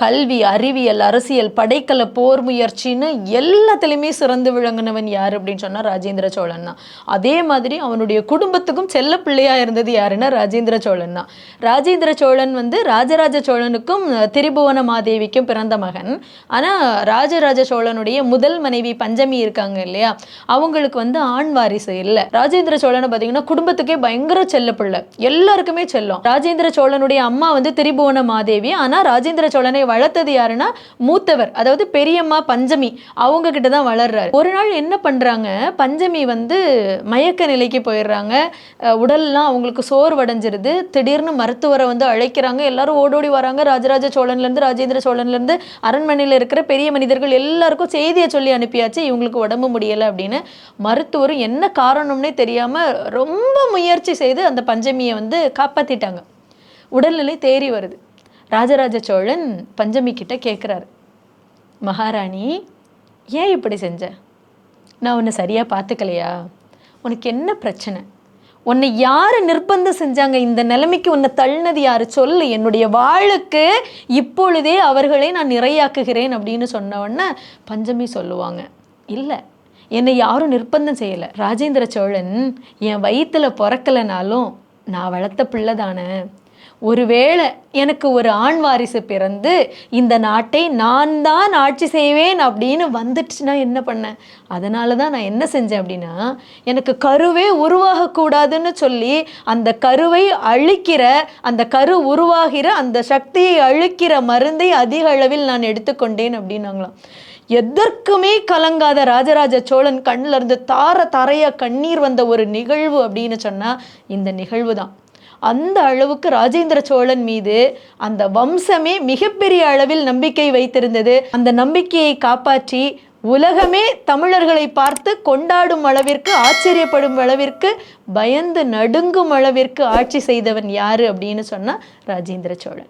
கல்வி, அறிவியல், அரசியல், படைக்கல, போர் முயற்சின்னு எல்லாத்துலேயுமே சிறந்து விளங்கினவன் யார் அப்படின்னு சொன்னால் ராஜேந்திர சோழன் தான். அதே மாதிரி அவனுடைய குடும்பத்துக்கும் செல்ல பிள்ளையாக இருந்தது யாருன்னா ராஜேந்திர சோழன் தான். ராஜேந்திர சோழன் ராஜராஜ சோழனுக்கும் திரிபுவன மாதேவிக்கும் பிறந்த மகன். ஆனால் ராஜராஜ சோழனுடைய முதல் மனைவி பஞ்சமி இருக்காங்க இல்லையா, அவங்களுக்கு ஆண் வாரிசு இல்லை. ராஜேந்திர சோழனை பார்த்தீங்கன்னா குடும்பத்துக்கே பயங்கர செல்ல பிள்ளை, எல்லாருக்குமே செல்லும். ராஜேந்திர சோழனுடைய அம்மா திரிபுவன மாதேவி. ஆனால் ராஜேந்திர சோழனை வளர்த்தது யாருன்னா மூத்தவர், அதாவது பெரியம்மா பஞ்சமி, அவங்க கிட்ட தான் வளர்றாரு. ஒரு நாள் என்ன பண்றாங்க, பஞ்சமி மயக்க நிலைக்கு போயிடுறாங்க. உடல்லாம் அவங்களுக்கு சோர்வடைஞ்சிருது. திடீர்னு மருத்துவரை அழைக்கிறாங்க. எல்லாரும் ஓடோடி வராங்க. ராஜராஜ சோழன்லேருந்து, ராஜேந்திர சோழன்லேருந்து, அரண்மனையில் இருக்கிற பெரிய மனிதர்கள் எல்லாருக்கும் செய்தியை சொல்லி அனுப்பியாச்சு, இவங்களுக்கு உடம்பு முடியலை அப்படின்னு. மருத்துவர் என்ன காரணம்னே தெரியாம ரொம்ப முயற்சி செய்து அந்த பஞ்சமியை காப்பாத்திட்டாங்க. உடல்நிலை தேறி வருது. ராஜராஜ சோழன் பஞ்சமி கிட்ட கேட்குறாரு, மகாராணி ஏன் இப்படி செஞ்ச? நான் உன்னை சரியாக பார்த்துக்கலையா? உனக்கு என்ன பிரச்சனை? உன்னை யார் நிர்பந்தம் செஞ்சாங்க? இந்த நிலைமைக்கு உன்னை தள்ளினது யார்? சொல்லு, என்னுடைய வாளுக்கு இப்பொழுதே அவர்களை நான் நிறையாக்குகிறேன் அப்படின்னு சொன்ன உடனே பஞ்சமி சொல்லுவாங்க, இல்லை, என்னை யாரும் நிர்பந்தம் செய்யலை. ராஜேந்திர சோழன் என் வயிற்றில் பிறக்கலைனாலும் நான் வளர்த்த பிள்ளை தானே. ஒருவேளை எனக்கு ஒரு ஆண் வாரிசு பிறந்து இந்த நாட்டை நான் தான் ஆட்சி செய்வேன் அப்படின்னு வந்துடுச்சுன்னா என்ன பண்ணேன்? அதனால தான் நான் என்ன செஞ்சேன் அப்படின்னா, எனக்கு கருவே உருவாகக்கூடாதுன்னு சொல்லி அந்த கருவை அழிக்கிற, அந்த கரு உருவாகிற அந்த சக்தியை அழிக்கிற மருந்தை அதிக அளவில் நான் எடுத்துக்கொண்டேன் அப்படின்னாங்களாம். எதற்குமே கலங்காத ராஜராஜ சோழன் கண்ணில் இருந்து தாரையா கண்ணீர் வந்த ஒரு நிகழ்வு அப்படின்னு சொன்னால் இந்த நிகழ்வு தான். அந்த அளவுக்கு ராஜேந்திர சோழன் மீது அந்த வம்சமே மிகப்பெரிய அளவில் நம்பிக்கை வைத்திருந்தது. அந்த நம்பிக்கையை காப்பாற்றி உலகமே தமிழர்களை பார்த்து கொண்டாடும் அளவிற்கு, ஆச்சரியப்படும் அளவிற்கு, பயந்து நடுங்கும் அளவிற்கு ஆட்சி செய்தவன் யாரு அப்படின்னு சொன்னா ராஜேந்திர சோழன்.